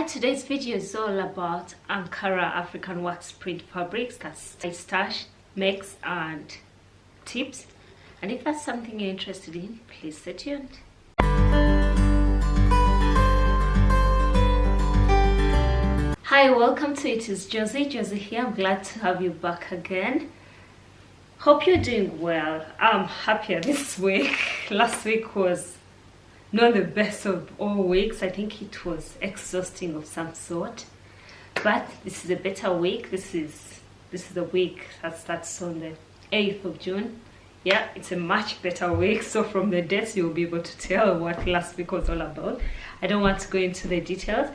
Alright, today's video is all about Ankara African wax print fabrics. That's my stash, makes and tips. And if that's something you're interested in, please stay tuned. Hi, welcome to It Is Josie. Josie here. I'm glad to have you back again. Hope you're doing well. I'm happier this week. Last week was not the best of all weeks. I think it was exhausting of some sort. But this is a better week. This is the week that starts on the 8th of June. Yeah, it's a much better week. So from the dates, you'll be able to tell what last week was all about. I don't want to go into the details.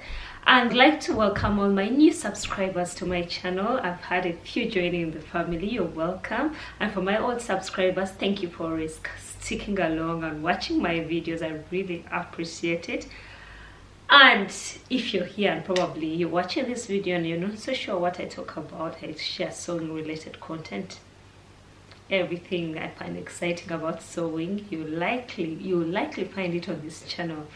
I'd like to welcome all my new subscribers to my channel. I've had a few joining the family. You're welcome. And for my old subscribers, thank you for always sticking along and watching my videos. I really appreciate it. And if you're here and probably you're watching this video and you're not so sure what I talk about, I share sewing related content. Everything I find exciting about sewing, you'll likely find it on this channel.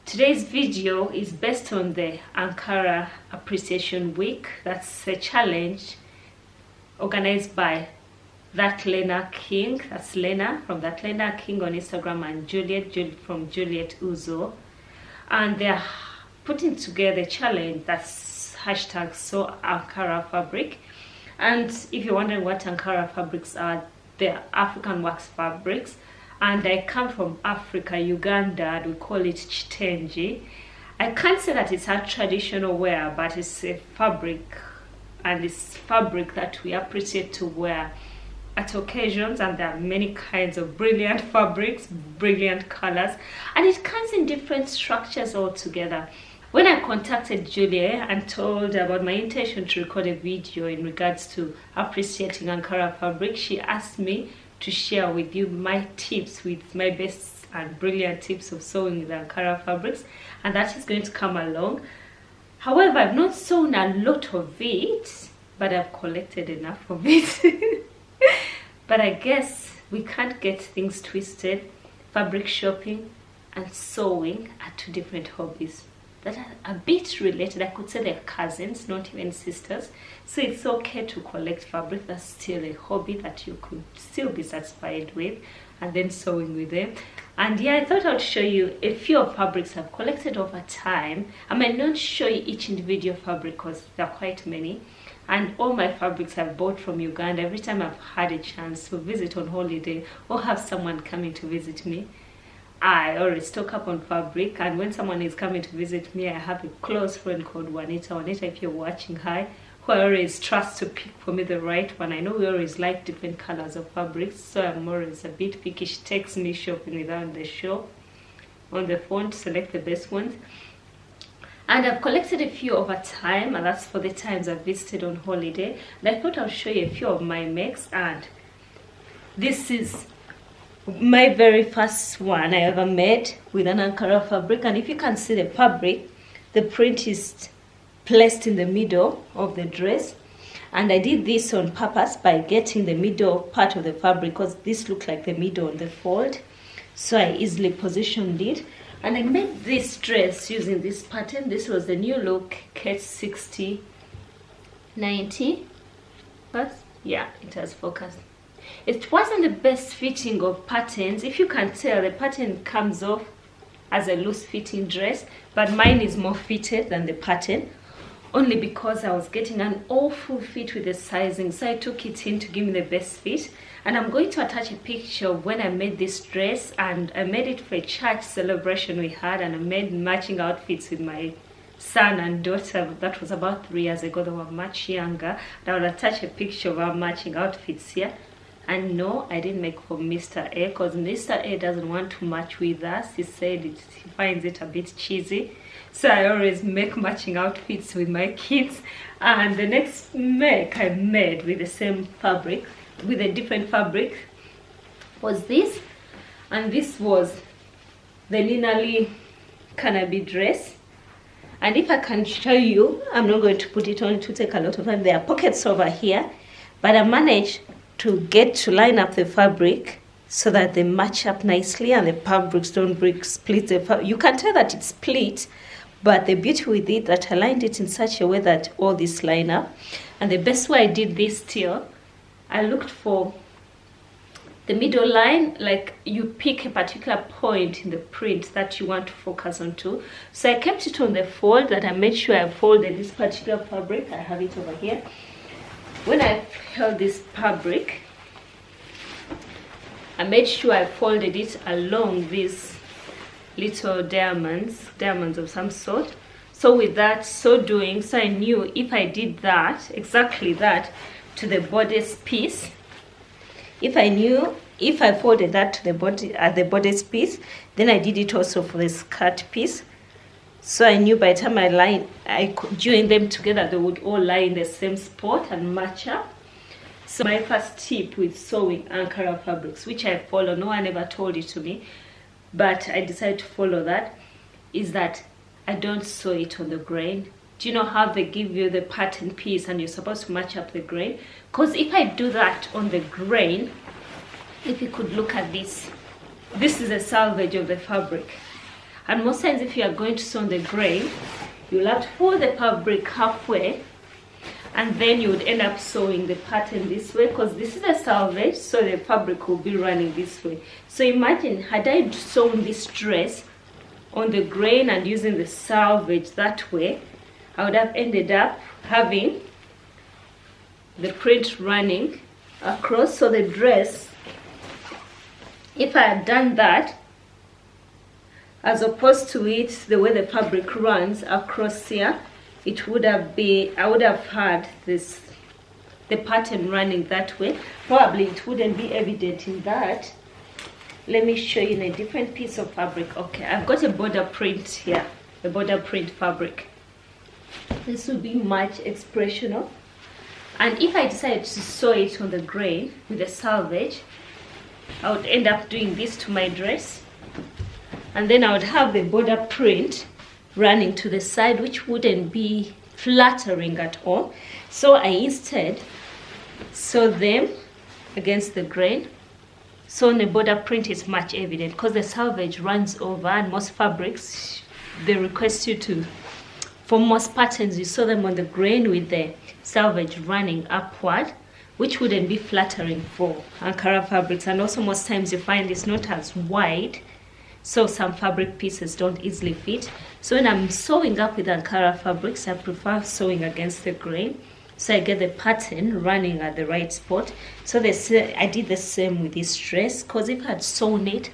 Today's video is based on the Ankara Appreciation Week. That's a challenge organized by That Lena King. That's Lena from That Lena King on Instagram, and Juliet from Juliet Uzo. And they're putting together a challenge that's hashtag Sew Ankara Fabric. And if you're wondering what Ankara fabrics are, they're African wax fabrics. And I come from Africa, Uganda, and we call it chitenji. I can't say that it's a traditional wear, but it's a fabric, and it's fabric that we appreciate to wear at occasions. And there are many kinds of brilliant fabrics, brilliant colors, and it comes in different structures altogether. When I contacted Julia and told her about my intention to record a video in regards to appreciating Ankara fabric, she asked me to share with you my tips, with my best and brilliant tips of sewing with Ankara fabrics, and that is going to come along. However, I've not sewn a lot of it, but I've collected enough of it. But I guess we can't get things twisted. Fabric shopping and sewing are two different hobbies that are a bit related. I could say they're cousins, not even sisters. So it's okay to collect fabric. That's still a hobby that you could still be satisfied with, and then sewing with them. And yeah, I thought I'd show you a few of fabrics I've collected over time. I might not show you each individual fabric because there are quite many. And all my fabrics I've bought from Uganda. Every time I've had a chance to visit on holiday or have someone coming to visit me, I always stock up on fabric. And when someone is coming to visit me, I have a close friend called Juanita. Juanita, if you're watching, hi, who I always trust to pick for me the right one. I know we always like different colors of fabrics, so I'm always a bit picky. She takes me shopping without the show on the phone to select the best ones. And I've collected a few over time, and that's for the times I've visited on holiday. And I thought I'll show you a few of my makes, and this is my very first one I ever made with an Ankara fabric. And if you can see the fabric, the print is placed in the middle of the dress, and I did this on purpose by getting the middle part of the fabric because this looked like the middle on the fold, so I easily positioned it. And I made this dress using this pattern. This was the new look Kate 6090. Yeah, it has focused. It wasn't the best fitting of patterns. If you can tell, the pattern comes off as a loose fitting dress, but mine is more fitted than the pattern, only because I was getting an awful fit with the sizing. So I took it in to give me the best fit. And I'm going to attach a picture of when I made this dress, and I made it for a church celebration we had, and I made matching outfits with my son and daughter. That was about 3 years ago. They were much younger. And I will attach a picture of our matching outfits here. And no, I didn't make for Mr. A because Mr. A doesn't want to match with us. He said he finds it a bit cheesy. So I always make matching outfits with my kids. And the next make I made with the same fabric, with a different fabric, was this. And this was the Nina Lee Cannabis dress. And if I can show you, I'm not going to put it on to take a lot of time. There are pockets over here, but I managed to get to line up the fabric so that they match up nicely and the fabrics don't break, split the fabric. You can tell that it's split But the beauty with it, that I lined it in such a way that all this line up. And the best way I did this still, I looked for the middle line, like you pick a particular point in the print that you want to focus on to. So I kept it on the fold, that I made sure I folded this particular fabric. I have it over here. When I held this fabric, I made sure I folded it along these little diamonds of some sort. So with that, so doing, so I knew if I did that, exactly that, to the bodice piece, if I folded that to the body at the bodice piece, then I did it also for the skirt piece. So I knew by the time I could join them together, they would all lie in the same spot and match up. So my first tip with sewing Ankara fabrics, which I follow, no one ever told it to me, but I decided to follow that, is that I don't sew it on the grain. Do you know how they give you the pattern piece and you're supposed to match up the grain? Because if I do that on the grain, if you could look at this is a salvage of the fabric. And most times if you are going to sew on the grain, you'll have to fold the fabric halfway, and then you would end up sewing the pattern this way, because this is a salvage, so the fabric will be running this way. So imagine, had I sewn this dress on the grain and using the salvage that way, I would have ended up having the print running across. So the dress, if I had done that, as opposed to it, the way the fabric runs across here, it would have been, I would have had the pattern running that way. Probably it wouldn't be evident in that. Let me show you in a different piece of fabric. Okay, I've got a border print here, a border print fabric. This will be much expressional. And if I decided to sew it on the grain with a salvage, I would end up doing this to my dress. And then I would have the border print running to the side, which wouldn't be flattering at all. So I instead sew them against the grain. So on the border print is much evident, because the salvage runs over, and most fabrics, they request you to, for most patterns, you sew them on the grain with the salvage running upward, which wouldn't be flattering for Ankara fabrics. And also most times you find it's not as wide, so some fabric pieces don't easily fit. So when I'm sewing up with Ankara fabrics, I prefer sewing against the grain, so I get the pattern running at the right spot. So I did the same with this dress, because if I had sewn it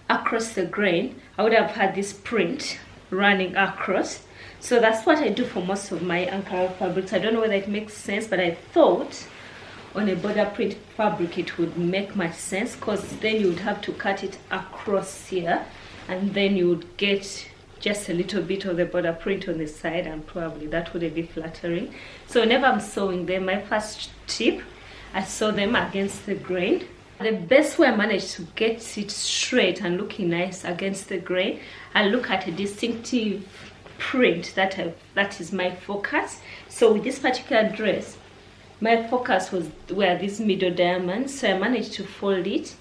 across the grain, I would have had this print running across. So that's what I do for most of my Ankara fabrics. I don't know whether it makes sense, but I thought on a border print fabric it would make much sense, because then you would have to cut it across here, and then you would get just a little bit of the border print on the side, and probably that wouldn't be flattering. So whenever I'm sewing them, my first tip, I sew them against the grain. The best way I manage to get it straight and looking nice against the grain, I look at a distinctive print that is my focus. So with this particular dress, my focus were these middle diamonds, so I managed to fold it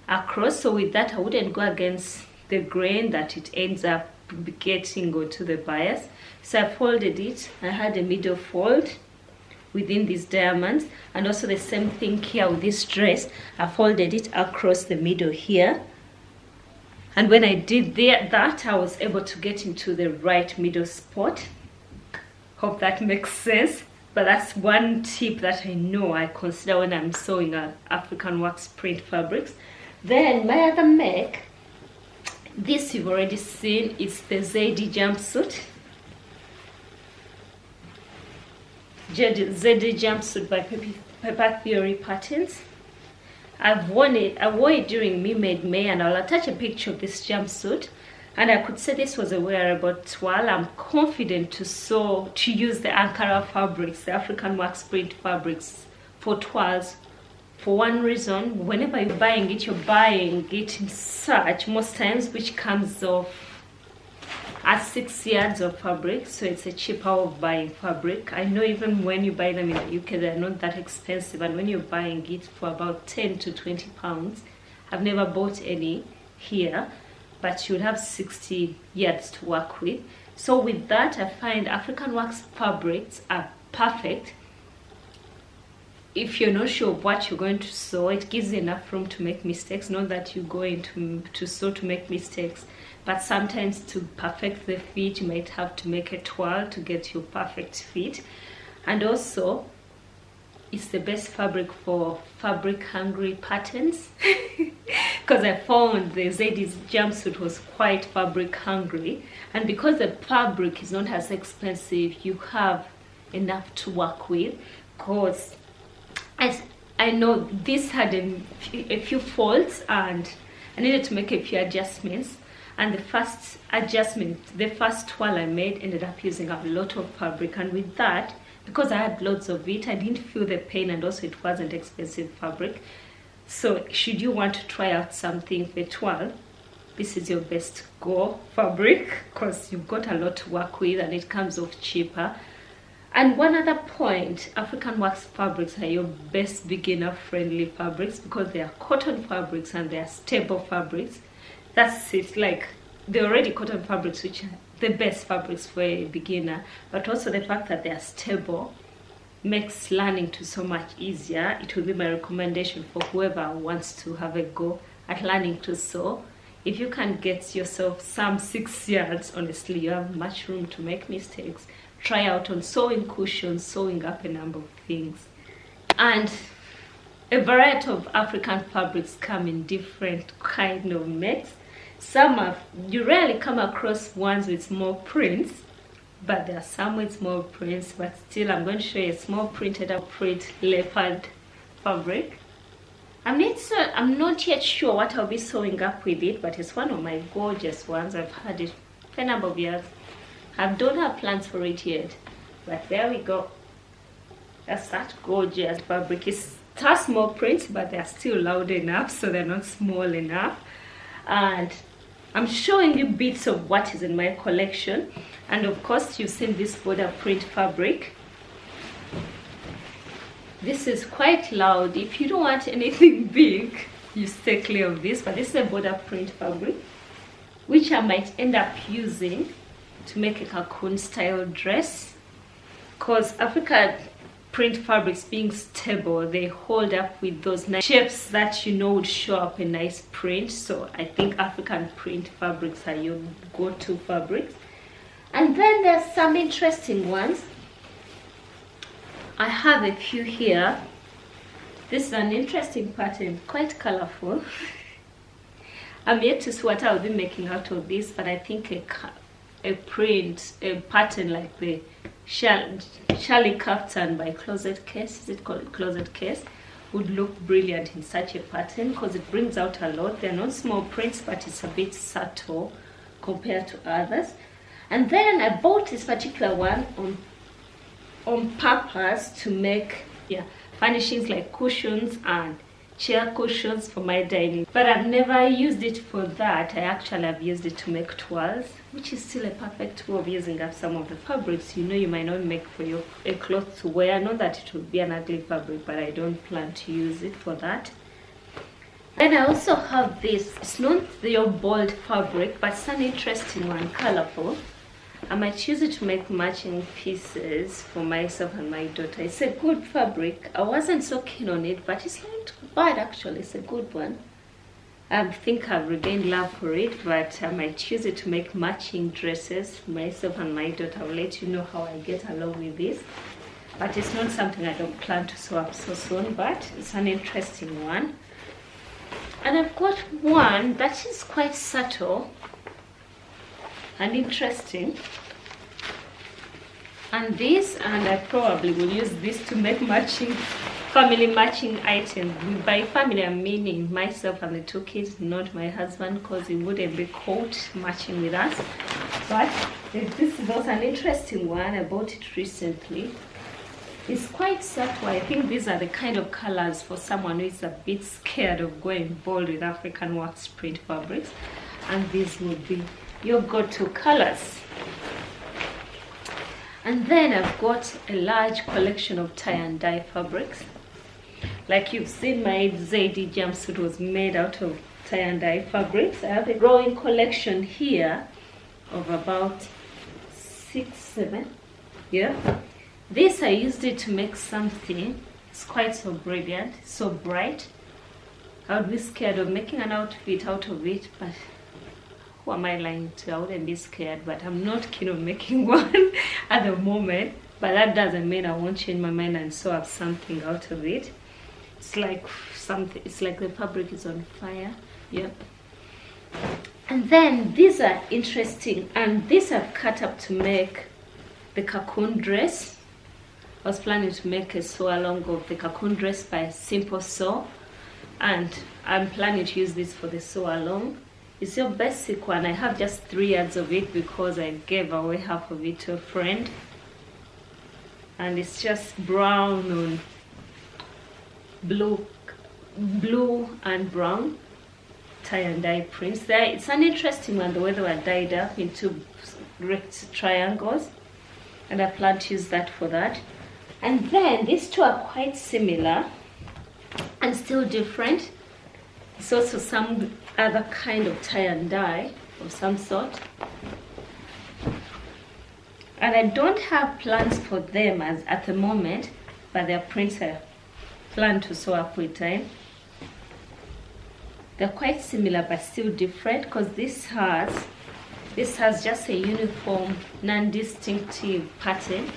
across. So with that, I wouldn't go against the grain that it ends up getting onto the bias. So I folded it. I had a middle fold within these diamonds, and also the same thing here with this dress. I folded it across the middle here, and when I did that, I was able to get into the right middle spot. Hope that makes sense. But that's one tip that I know I consider when I'm sewing African wax print fabrics. Then my other make, this you've already seen, is the ZD jumpsuit. ZD jumpsuit by Paper Theory Patterns. I wore it during Me Made May, and I'll attach a picture of this jumpsuit. And I could say this was a wearable toile. I'm confident to use the Ankara fabrics, the African wax print fabrics for toiles. For one reason, whenever you're buying it in such, most times, which comes off at 6 yards of fabric, so it's a cheaper way of buying fabric. I know even when you buy them in the UK, they're not that expensive, and when you're buying it for about 10 to 20 pounds, I've never bought any here. but you'll have 60 yards to work with. So with that, I find African wax fabrics are perfect. If you're not sure of what you're going to sew, it gives you enough room to make mistakes. Not that you go into to sew to make mistakes, but sometimes to perfect the fit, you might have to make a twirl to get your perfect fit. And also, it's the best fabric for fabric hungry patterns, because I found the Zadie's jumpsuit was quite fabric hungry, and because the fabric is not as expensive, you have enough to work with. Because I know this had a few faults and I needed to make a few adjustments, and the first adjustment, the first twirl I made, ended up using a lot of fabric, and with that, because I had lots of it, I didn't feel the pain, and also it wasn't expensive fabric. So should you want to try out something for twirl, this is your best go fabric, because you've got a lot to work with and it comes off cheaper. And one other point, African wax fabrics are your best beginner friendly fabrics, because they are cotton fabrics and they are stable fabrics. That's it, like they're already cotton fabrics, which are the best fabrics for a beginner, but also the fact that they are stable makes learning to so much easier. It will be my recommendation for whoever wants to have a go at learning to sew. If you can get yourself some 6 yards, honestly, you have much room to make mistakes. Try out on sewing cushions, sewing up a number of things. And a variety of African fabrics come in different kind of makes. Some are, you rarely come across ones with small prints, but there are some with small prints. But still, I'm going to show you a small printed up print leopard fabric. I'm not yet sure what I'll be sewing up with it, but it's one of my gorgeous ones. I've had it for a number of years. I don't have plans for it yet, but there we go. That's that gorgeous fabric. It's small prints, but they're still loud enough, so they're not small enough. And I'm showing you bits of what is in my collection. And of course, you've seen this border print fabric. This is quite loud. If you don't want anything big, you stay clear of this. But this is a border print fabric, which I might end up using to make a cocoon style dress. Because African print fabrics, being stable, they hold up with those nice shapes that you know would show up a nice print. So I think African print fabrics are your go-to fabrics. And then there's some interesting ones. I have a few here. This is an interesting pattern, quite colorful. I'm yet to see what I'll be making out of this, but I think a pattern like the Charlie Kaftan by Closet Case, is it called Closet Case, would look brilliant in such a pattern, because it brings out a lot. They're not small prints, but it's a bit subtle compared to others. And then I bought this particular one on purpose to make furnishings like cushions and chair cushions for my dining, but I've never used it for that. I actually have used it to make twirls, which is still a perfect way of using up some of the fabrics you might not make for a cloth to wear. Not that it will be an ugly fabric, but I don't plan to use it for that. And I also have this. It's not your bold fabric, but it's an interesting one, colorful. I might use it to make matching pieces for myself and my daughter. It's a good fabric. I wasn't so keen on it, but it's not bad actually. It's a good one. I think I've regained love for it, but I might use it to make matching dresses for myself and my daughter. I'll let you know how I get along with this. But it's not something I don't plan to sew up so soon, but it's an interesting one. And I've got one that is quite subtle and interesting, and I probably will use this to make family matching items. By family, I'm meaning myself and the 2 kids, not my husband, because he wouldn't be caught matching with us. But this is also an interesting one. I bought it recently. It's quite subtle. I think these are the kind of colors for someone who is a bit scared of going bold with African wax print fabrics, and these would be your go-to colors. And then I've got a large collection of tie and dye fabrics. Like you've seen, my Zadie jumpsuit was made out of tie and dye fabrics. I have a growing collection here of about 6, 7. Yeah, this I used it to make something. It's quite so brilliant, so bright. I would be scared of making an outfit out of it, but who am I lying to? I wouldn't be scared, but I'm not keen on making one at the moment. But that doesn't mean I won't change my mind and sew up something out of it. It's like something, it's like the fabric is on fire. Yep. And then these are interesting, and these I've cut up to make the cocoon dress. I was planning to make a sew along of the cocoon dress by Simple Sew, and I'm planning to use this for the sew along. It's your basic one. I have just 3 yards of it because I gave away half of it to a friend, and it's just brown on blue and brown tie and dye prints there. It's an interesting one, the way they were dyed up into great triangles, and I plan to use that for that. And then these two are quite similar and still different. It's also some other kind of tie and dye of some sort, and I don't have plans for them as at the moment, but their prints I plan to sew up with time. They're quite similar but still different, because this has just a uniform, non-distinctive pattern.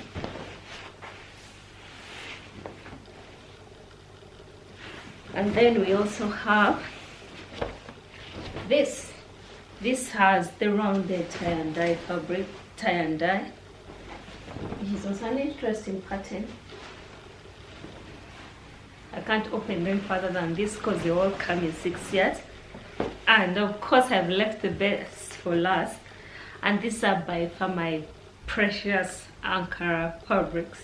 And then we also have this. This has the rounded tie and dye fabric, tie and dye. This is an interesting pattern. I can't open them further than this because they all come in 6 yards. And of course I've left the best for last. And these are by far my precious Ankara fabrics.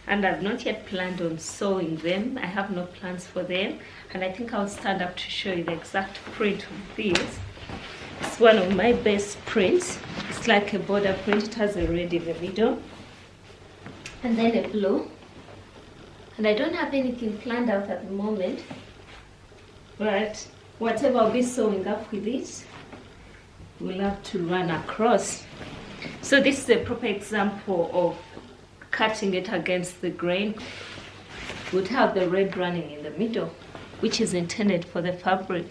And I've not yet planned on sewing them. I have no plans for them. And I think I'll stand up to show you the exact print of this. It's one of my best prints. It's like a border print. It has a red in the middle, and then a blue. And I don't have anything planned out at the moment, but whatever I'll be sewing up with it, we'll have to run across. So this is a proper example of cutting it against the grain. Would have the red running in the middle, which is intended for the fabric,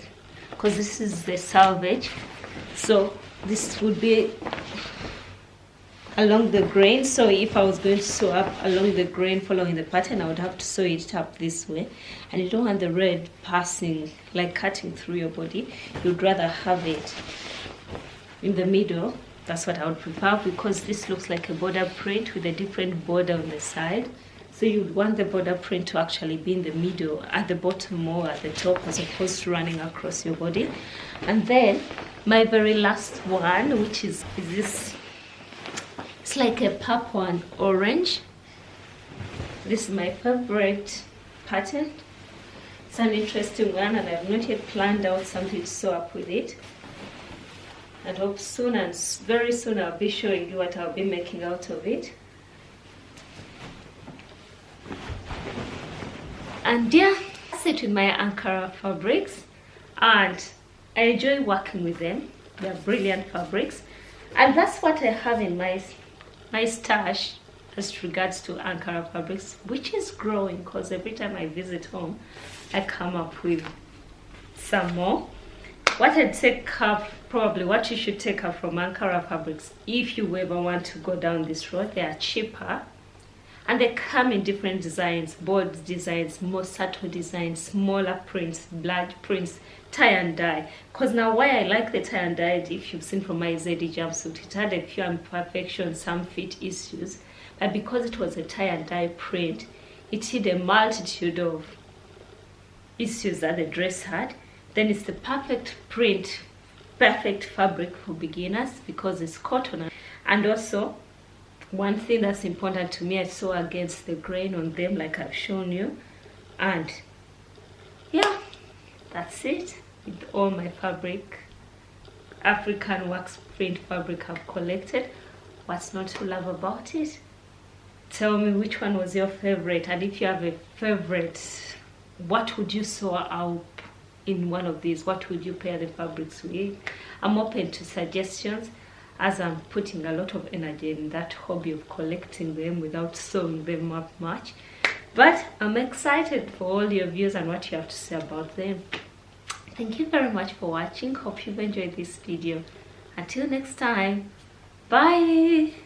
because this is the selvage. So this would be along the grain. So if I was going to sew up along the grain following the pattern, I would have to sew it up this way. And you don't want the red passing, like cutting through your body. You'd rather have it in the middle. That's what I would prefer, because this looks like a border print with a different border on the side. So you'd want the border print to actually be in the middle, at the bottom or at the top, as opposed to running across your body. And then my very last one, which is this. It's like a purple and orange. This is my favorite pattern. It's an interesting one, and I've not yet planned out something to sew up with it. I hope soon, and very soon, I'll be showing you what I'll be making out of it. And yeah, that's it with my Ankara fabrics, and I enjoy working with them. They're brilliant fabrics, and that's what I have in my stash as regards to Ankara fabrics, which is growing, because every time I visit home I come up with some more. What I'd take up, probably what you should take up from Ankara fabrics, if you ever want to go down this road, they are cheaper. And they come in different designs, bold designs, more subtle designs, smaller prints, large prints, tie and dye. Because now why I like the tie and dye, if you've seen from my ZD jumpsuit, it had a few imperfections, some fit issues. But because it was a tie and dye print, it hid a multitude of issues that the dress had. Then it's the perfect print, perfect fabric for beginners, because it's cotton. And also, one thing that's important to me, I sew against the grain on them like I've shown you. And yeah, that's it with all my fabric, African wax print fabric I've collected. What's not to love about it? Tell me which one was your favorite, and if you have a favorite, what would you sew out in one of these, what would you pair the fabrics with? I'm open to suggestions, as I'm putting a lot of energy in that hobby of collecting them without sewing them up much. But I'm excited for all your views and what you have to say about them. Thank you very much for watching. Hope you've enjoyed this video. Until next time, bye.